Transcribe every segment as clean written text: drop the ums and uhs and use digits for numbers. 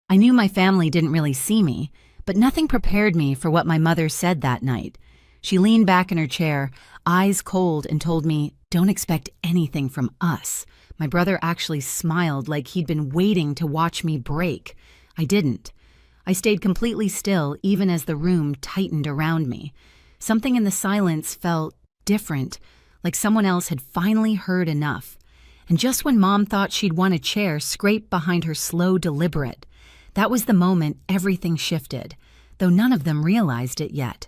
I knew my family didn't really see me, but nothing prepared me for what my mother said that night. She leaned back in her chair, eyes cold, and told me, "Don't expect anything from us." My brother actually smiled like he'd been waiting to watch me break. I didn't. I stayed completely still even as the room tightened around me. Something in the silence felt different, like someone else had finally heard enough. And just when Mom thought she'd won a chair scraped behind her slow deliberate, that was the moment everything shifted, though none of them realized it yet.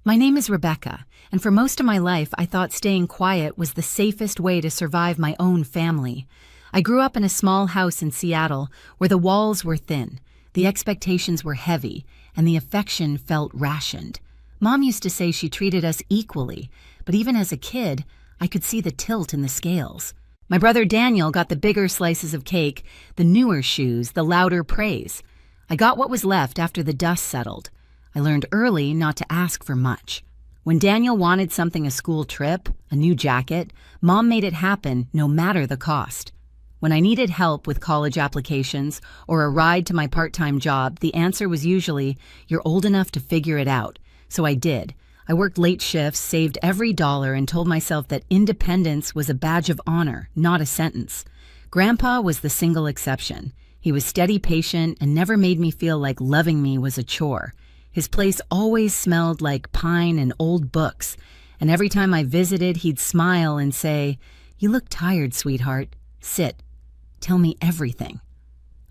My name is Rebecca, and for most of my life I thought staying quiet was the safest way to survive my own family. I grew up in a small house in Seattle where the walls were thin, the expectations were heavy, and the affection felt rationed. Mom used to say she treated us equally, but even as a kid, I could see the tilt in the scales. My brother Daniel got the bigger slices of cake, the newer shoes, the louder praise. I got what was left after the dust settled. I learned early not to ask for much. When Daniel wanted something, a school trip, a new jacket, Mom made it happen no matter the cost. When I needed help with college applications or a ride to my part-time job, the answer was usually, "You're old enough to figure it out." So I did. I worked late shifts, saved every dollar, and told myself that independence was a badge of honor, not a sentence. Grandpa was the single exception. He was steady, patient, and never made me feel like loving me was a chore. His place always smelled like pine and old books, and every time I visited, he'd smile and say, "You look tired, sweetheart. Sit. Tell me everything."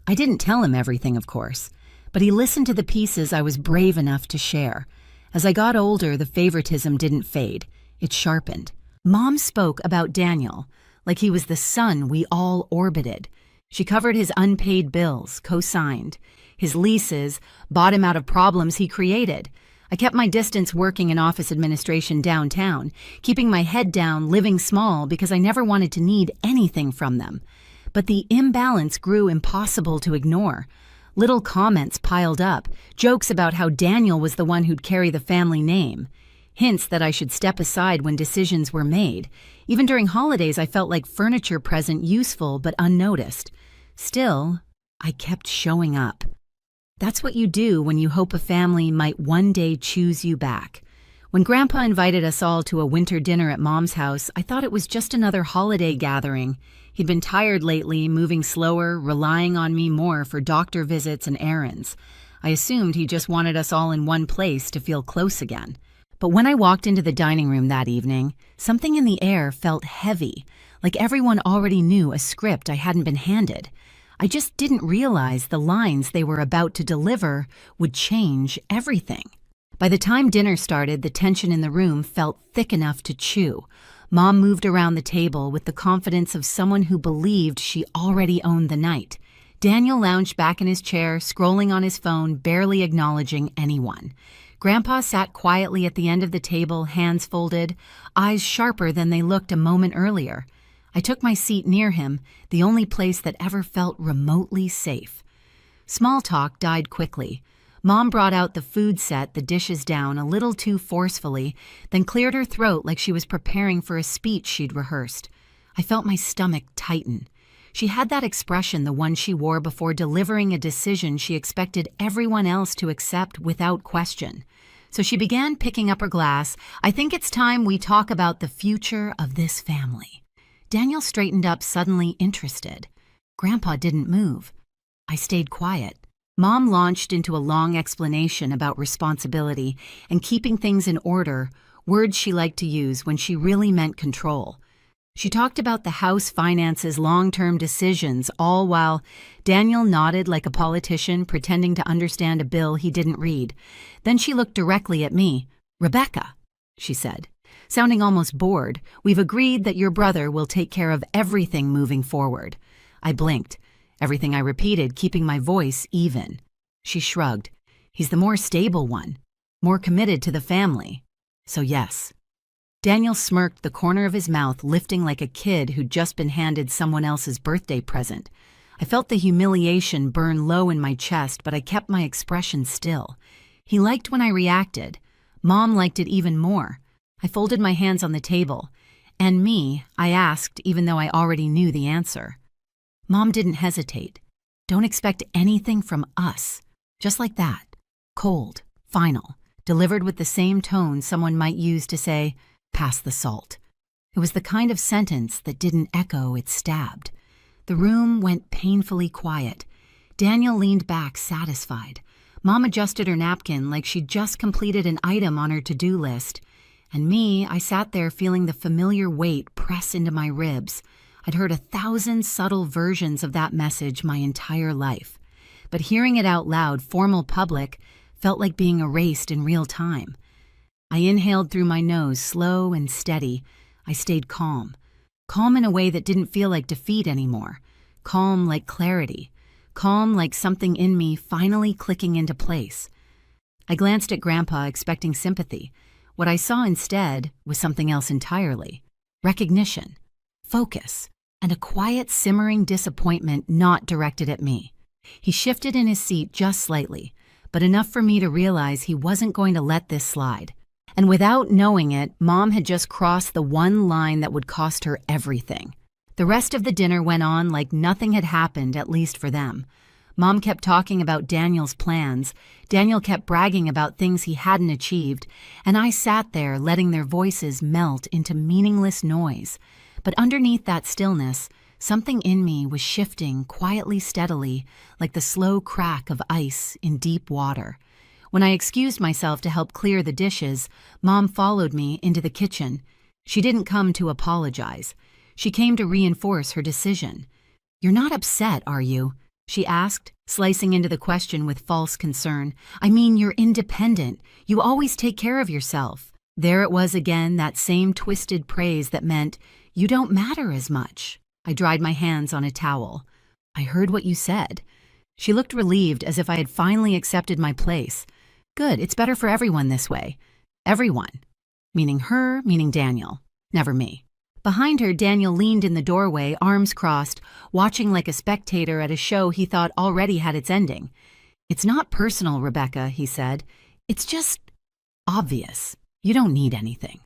I didn't tell him everything, of course, but he listened to the pieces I was brave enough to share. As I got older, the favoritism didn't fade. It sharpened. Mom spoke about Daniel like he was the sun we all orbited. She covered his unpaid bills, co-signed. His leases, bought him out of problems he created. I kept my distance working in office administration downtown, keeping my head down, living small because I never wanted to need anything from them. But the imbalance grew impossible to ignore. Little comments piled up, jokes about how Daniel was the one who'd carry the family name, hints that I should step aside when decisions were made. Even during holidays, I felt like furniture present, useful but unnoticed. Still, I kept showing up. That's what you do when you hope a family might one day choose you back. When Grandpa invited us all to a winter dinner at Mom's house, I thought it was just another holiday gathering. He'd been tired lately, moving slower, relying on me more for doctor visits and errands. I assumed he just wanted us all in one place to feel close again. But when I walked into the dining room that evening, something in the air felt heavy, like everyone already knew a script I hadn't been handed. I just didn't realize the lines they were about to deliver would change everything. By the time dinner started, the tension in the room felt thick enough to chew. Mom moved around the table with the confidence of someone who believed she already owned the night. Daniel lounged back in his chair, scrolling on his phone, barely acknowledging anyone. Grandpa sat quietly at the end of the table, hands folded, eyes sharper than they looked a moment earlier. I took my seat near him, the only place that ever felt remotely safe. Small talk died quickly. Mom brought out the food set, the dishes down a little too forcefully, then cleared her throat like she was preparing for a speech she'd rehearsed. I felt my stomach tighten. She had that expression, the one she wore before delivering a decision she expected everyone else to accept without question. So she began picking up her glass. "I think it's time we talk about the future of this family." Daniel straightened up, suddenly interested. Grandpa didn't move. I stayed quiet. Mom launched into a long explanation about responsibility and keeping things in order, words she liked to use when she really meant control. She talked about the house finances, long-term decisions, all while Daniel nodded like a politician, pretending to understand a bill he didn't read. Then she looked directly at me. "Rebecca," she said, sounding almost bored, "we've agreed that your brother will take care of everything moving forward." I blinked. Everything I repeated, keeping my voice even. She shrugged. "He's the more stable one, more committed to the family. So yes." Daniel smirked, the corner of his mouth lifting like a kid who'd just been handed someone else's birthday present. I felt the humiliation burn low in my chest, but I kept my expression still. He liked when I reacted. Mom liked it even more. I folded my hands on the table. "And me?" I asked, even though I already knew the answer. Mom didn't hesitate. Don't expect anything from us. Just like that. Cold, final, delivered with the same tone someone might use to say, pass the salt. It was the kind of sentence that didn't echo, it stabbed. The room went painfully quiet. Daniel leaned back, satisfied. Mom adjusted her napkin like she'd just completed an item on her to-do list. And me, I sat there feeling the familiar weight press into my ribs. I'd heard 1,000 subtle versions of that message my entire life. But hearing it out loud, formal public, felt like being erased in real time. I inhaled through my nose, slow and steady. I stayed calm. Calm in a way that didn't feel like defeat anymore. Calm like clarity. Calm like something in me finally clicking into place. I glanced at Grandpa, expecting sympathy. What I saw instead was something else entirely. Recognition, focus, and a quiet, simmering disappointment not directed at me. He shifted in his seat just slightly, but enough for me to realize he wasn't going to let this slide. And without knowing it, Mom had just crossed the one line that would cost her everything. The rest of the dinner went on like nothing had happened, at least for them. Mom kept talking about Daniel's plans. Daniel kept bragging about things he hadn't achieved, and I sat there letting their voices melt into meaningless noise. But underneath that stillness, something in me was shifting quietly, steadily, like the slow crack of ice in deep water. When I excused myself to help clear the dishes, Mom followed me into the kitchen. She didn't come to apologize. She came to reinforce her decision. "You're not upset, are you?" she asked, slicing into the question with false concern. "I mean, you're independent. You always take care of yourself." There it was again, that same twisted praise that meant, "You don't matter as much." I dried my hands on a towel. "I heard what you said." She looked relieved, as if I had finally accepted my place. "Good, it's better for everyone this way." Everyone. Meaning her, meaning Daniel. Never me. Behind her, Daniel leaned in the doorway, arms crossed, watching like a spectator at a show he thought already had its ending. "It's not personal, Rebecca," he said. "It's just obvious. You don't need anything."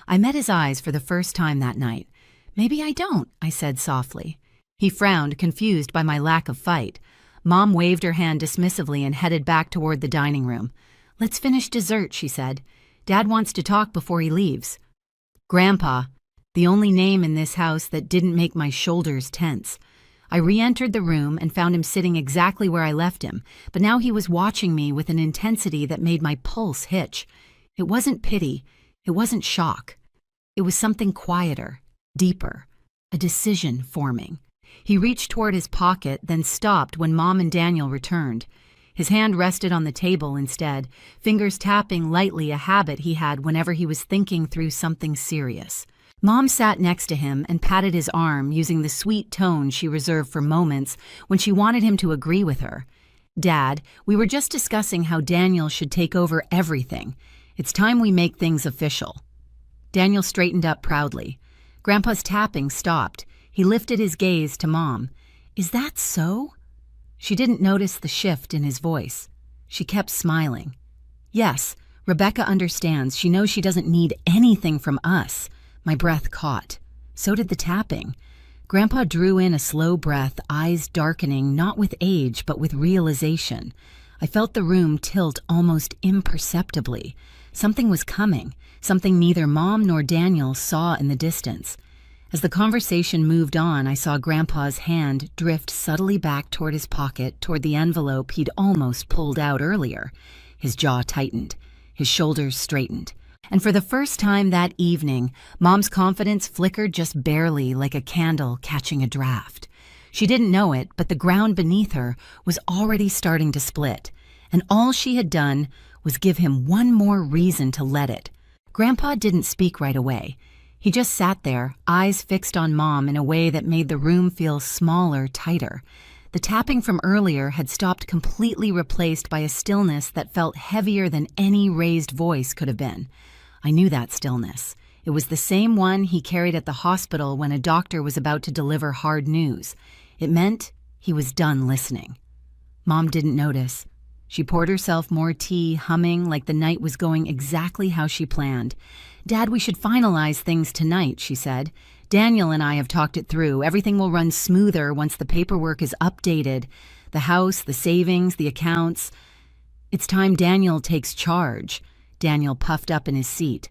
I met his eyes for the first time that night. "Maybe I don't," I said softly. He frowned, confused by my lack of fight. Mom waved her hand dismissively and headed back toward the dining room. "Let's finish dessert," she said. "Dad wants to talk before he leaves." Grandpa, the only name in this house that didn't make my shoulders tense. I re-entered the room and found him sitting exactly where I left him, but now he was watching me with an intensity that made my pulse hitch. It wasn't pity. It wasn't shock. It was something quieter, deeper, a decision forming. He reached toward his pocket, then stopped when Mom and Daniel returned. His hand rested on the table instead, fingers tapping lightly, a habit he had whenever he was thinking through something serious. Mom sat next to him and patted his arm, using the sweet tone she reserved for moments when she wanted him to agree with her. "Dad, we were just discussing how Daniel should take over everything. It's time we make things official." Daniel straightened up proudly. Grandpa's tapping stopped. He lifted his gaze to Mom. "Is that so?" She didn't notice the shift in his voice. She kept smiling. "Yes, Rebecca understands. She knows she doesn't need anything from us." My breath caught. So did the tapping. Grandpa drew in a slow breath, eyes darkening, not with age, but with realization. I felt the room tilt almost imperceptibly. Something was coming, something neither Mom nor Daniel saw in the distance. As the conversation moved on, I saw Grandpa's hand drift subtly back toward his pocket, toward the envelope he'd almost pulled out earlier. His jaw tightened. His shoulders straightened. And for the first time that evening, Mom's confidence flickered just barely, like a candle catching a draft. She didn't know it, but the ground beneath her was already starting to split. And all she had done was give him one more reason to let it. Grandpa didn't speak right away. He just sat there, eyes fixed on Mom in a way that made the room feel smaller, tighter. The tapping from earlier had stopped, completely replaced by a stillness that felt heavier than any raised voice could have been. I knew that stillness. It was the same one he carried at the hospital when a doctor was about to deliver hard news. It meant he was done listening. Mom didn't notice. She poured herself more tea, humming like the night was going exactly how she planned. "Dad, we should finalize things tonight," she said. "Daniel and I have talked it through. Everything will run smoother once the paperwork is updated." The house, the savings, the accounts. It's time Daniel takes charge. Daniel puffed up in his seat.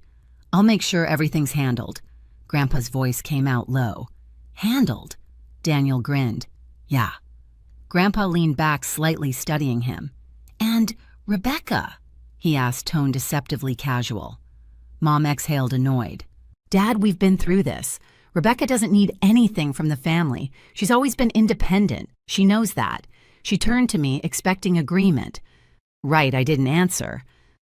I'll make sure everything's handled. Grandpa's voice came out low. Handled? Daniel grinned. Yeah. Grandpa leaned back slightly, studying him. And Rebecca? He asked, tone deceptively casual. Mom exhaled, annoyed. Dad, we've been through this. Rebecca doesn't need anything from the family. She's always been independent. She knows that. She turned to me, expecting agreement. Right, I didn't answer.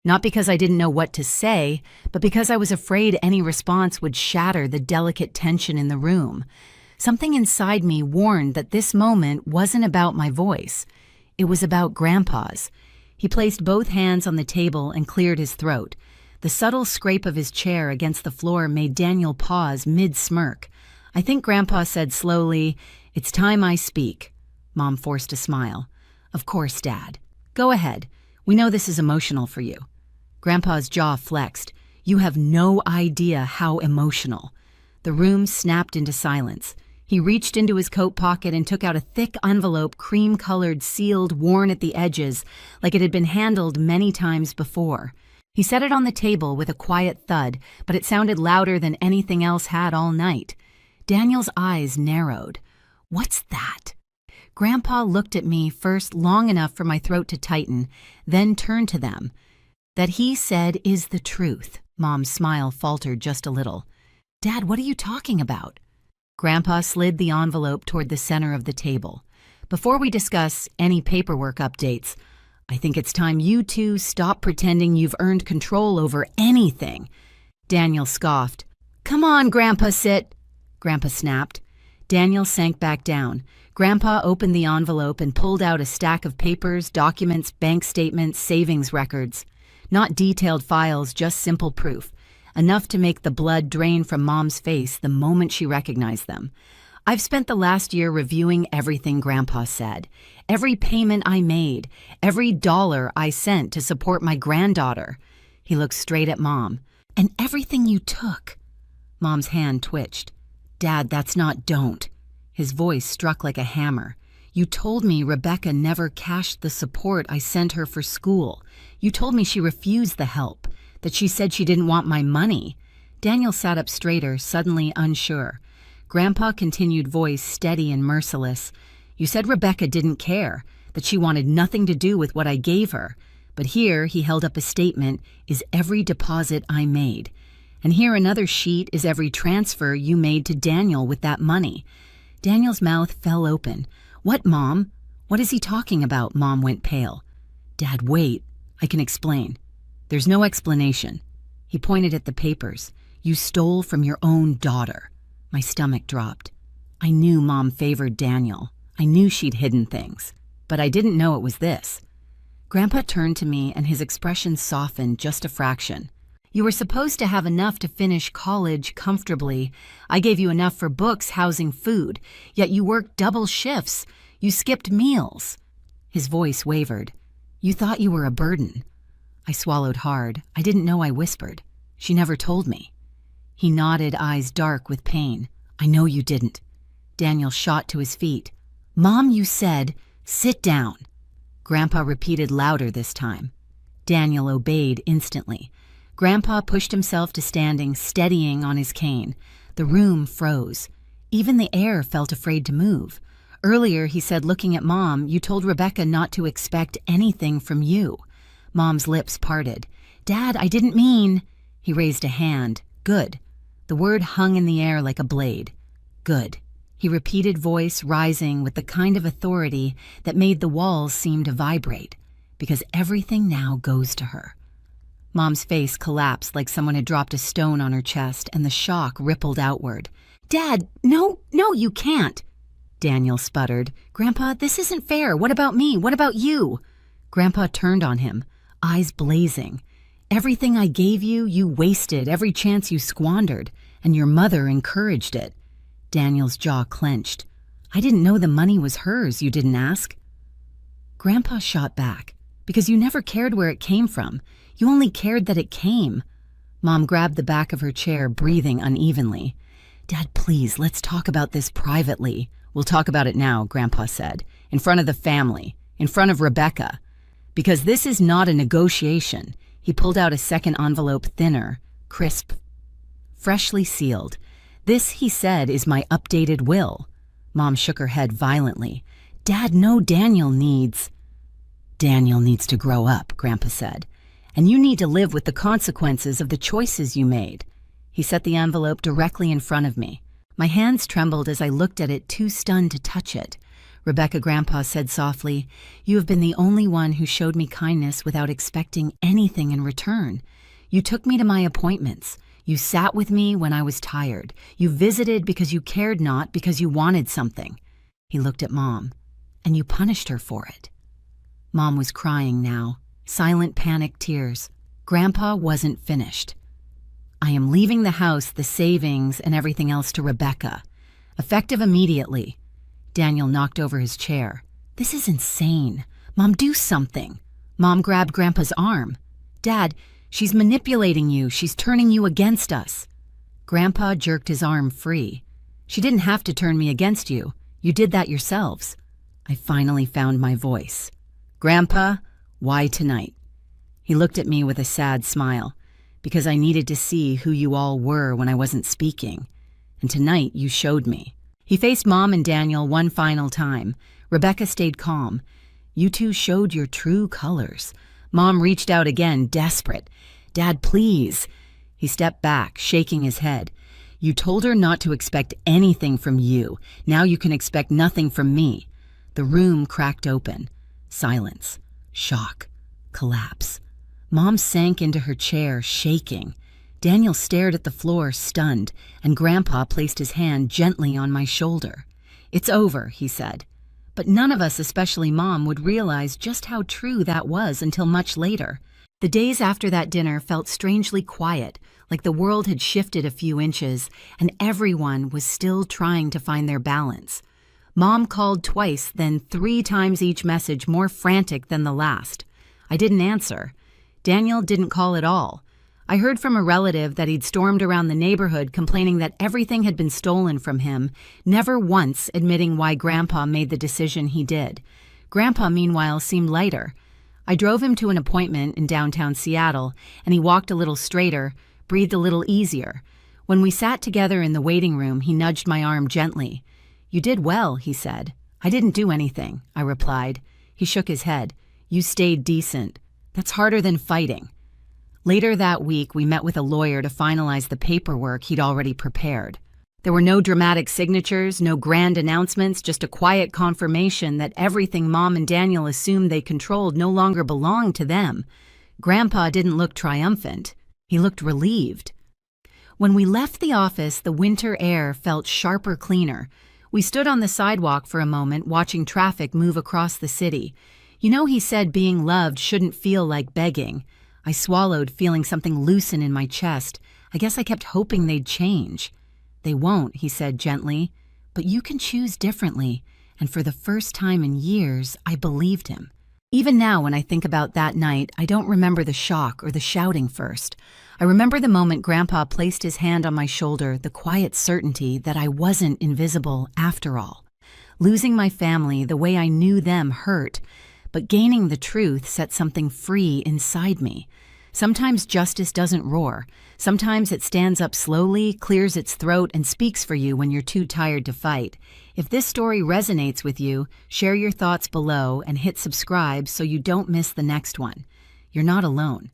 Not because I didn't know what to say, but because I was afraid any response would shatter the delicate tension in the room. Something inside me warned that this moment wasn't about my voice. It was about Grandpa's. He placed both hands on the table and cleared his throat. The subtle scrape of his chair against the floor made Daniel pause mid-smirk. I think Grandpa said slowly, "It's time I speak." Mom forced a smile. Of course, Dad. Go ahead. We know this is emotional for you. Grandpa's jaw flexed. You have no idea how emotional. The room snapped into silence. He reached into his coat pocket and took out a thick envelope, cream-colored, sealed, worn at the edges, like it had been handled many times before. He set it on the table with a quiet thud, but it sounded louder than anything else had all night. Daniel's eyes narrowed. What's that? Grandpa looked at me first long enough for my throat to tighten, then turned to them. That he said is the truth. Mom's smile faltered just a little. Dad, what are you talking about? Grandpa slid the envelope toward the center of the table. Before we discuss any paperwork updates, I think it's time you two stop pretending you've earned control over anything. Daniel scoffed. Come on, Grandpa, sit. Grandpa snapped. Daniel sank back down. Grandpa opened the envelope and pulled out a stack of papers, documents, bank statements, savings records. Not detailed files, just simple proof. Enough to make the blood drain from Mom's face the moment she recognized them. I've spent the last year reviewing everything Grandpa said. Every payment I made, every dollar I sent to support my granddaughter. He looked straight at Mom. And everything you took. Mom's hand twitched. Dad, that's not don't. His voice struck like a hammer. You told me Rebecca never cashed the support I sent her for school. You told me she refused the help, that she said she didn't want my money. Daniel sat up straighter, suddenly unsure. Grandpa continued, voice steady and merciless. You said Rebecca didn't care, that she wanted nothing to do with what I gave her. But here, he held up a statement, is every deposit I made. And here another sheet is every transfer you made to Daniel with that money. Daniel's mouth fell open. What, Mom? What is he talking about? Mom went pale. Dad, wait. I can explain. There's no explanation. He pointed at the papers. You stole from your own daughter. My stomach dropped. I knew Mom favored Daniel. I knew she'd hidden things. But I didn't know it was this. Grandpa turned to me and his expression softened just a fraction. You were supposed to have enough to finish college comfortably. I gave you enough for books, housing, food. Yet you worked double shifts. You skipped meals. His voice wavered. You thought you were a burden. I swallowed hard. I didn't know I whispered. She never told me. He nodded, eyes dark with pain. I know you didn't. Daniel shot to his feet. Mom, you said, sit down. Grandpa repeated louder this time. Daniel obeyed instantly. Grandpa pushed himself to standing, steadying on his cane. The room froze. Even the air felt afraid to move. Earlier, he said, looking at Mom, you told Rebecca not to expect anything from you. Mom's lips parted. Dad, I didn't mean... He raised a hand. Good. The word hung in the air like a blade. Good. He repeated, voice rising with the kind of authority that made the walls seem to vibrate. Because everything now goes to her. Mom's face collapsed like someone had dropped a stone on her chest, and the shock rippled outward. Dad, no, you can't. Daniel sputtered. Grandpa, this isn't fair. What about me? What about you? Grandpa turned on him, eyes blazing. Everything I gave you, you wasted. Every chance you squandered. And your mother encouraged it. Daniel's jaw clenched. I didn't know the money was hers. You didn't ask. Grandpa shot back. Because you never cared where it came from. You only cared that it came. Mom grabbed the back of her chair, breathing unevenly. Dad, please, let's talk about this privately. We'll talk about it now, Grandpa said. in front of the family, in front of Rebecca. Because this is not a negotiation. He pulled out a second envelope, thinner, crisp, freshly sealed. This, he said, is my updated will. Mom shook her head violently. Dad, no, Daniel needs to grow up, Grandpa said. And you need to live with the consequences of the choices you made. He set the envelope directly in front of me. My hands trembled as I looked at it, too stunned to touch it. Rebecca, Grandpa said softly, "You have been the only one who showed me kindness without expecting anything in return. You took me to my appointments. You sat with me when I was tired. You visited because you cared, not because you wanted something." He looked at Mom. "And you punished her for it." Mom was crying now, silent panic tears. Grandpa wasn't finished. "I am leaving the house, the savings, and everything else to Rebecca. Effective immediately." Daniel knocked over his chair. "This is insane. Mom, do something." Mom grabbed Grandpa's arm. "Dad, she's manipulating you. She's turning you against us." Grandpa jerked his arm free. "She didn't have to turn me against you. You did that yourselves." I finally found my voice. "Grandpa, why tonight?" He looked at me with a sad smile. "Because I needed to see who you all were when I wasn't speaking. And tonight you showed me." He faced Mom and Daniel one final time. Rebecca stayed calm. "You two showed your true colors." Mom reached out again, desperate. "Dad, please." He stepped back, shaking his head. "You told her not to expect anything from you. Now you can expect nothing from me." The room cracked open. Silence. Shock. Collapse. Mom sank into her chair, shaking. Daniel stared at the floor, stunned, and Grandpa placed his hand gently on my shoulder. "It's over," he said. But none of us, especially Mom, would realize just how true that was until much later. The days after that dinner felt strangely quiet, like the world had shifted a few inches, and everyone was still trying to find their balance. Mom called twice, then 3 times, each message more frantic than the last. I didn't answer. Daniel didn't call at all. I heard from a relative that he'd stormed around the neighborhood complaining that everything had been stolen from him, never once admitting why Grandpa made the decision he did. Grandpa, meanwhile, seemed lighter. I drove him to an appointment in downtown Seattle, and he walked a little straighter, breathed a little easier. When we sat together in the waiting room, he nudged my arm gently. "You did well," he said. "I didn't do anything," I replied. He shook his head. "You stayed decent. That's harder than fighting." Later that week, we met with a lawyer to finalize the paperwork he'd already prepared. There were no dramatic signatures, no grand announcements, just a quiet confirmation that everything Mom and Daniel assumed they controlled no longer belonged to them. Grandpa didn't look triumphant. He looked relieved. When we left the office, the winter air felt sharper, cleaner. We stood on the sidewalk for a moment, watching traffic move across the city. "You know, he said being loved shouldn't feel like begging." I swallowed, feeling something loosen in my chest. I guess I kept hoping they'd change. "They won't," he said gently. "But you can choose differently." And for the first time in years, I believed him. Even now, when I think about that night, I don't remember the shock or the shouting first. I remember the moment Grandpa placed his hand on my shoulder, the quiet certainty that I wasn't invisible after all. Losing my family the way I knew them hurt, but gaining the truth set something free inside me. Sometimes justice doesn't roar. Sometimes it stands up slowly, clears its throat, and speaks for you when you're too tired to fight. If this story resonates with you, share your thoughts below and hit subscribe so you don't miss the next one. You're not alone.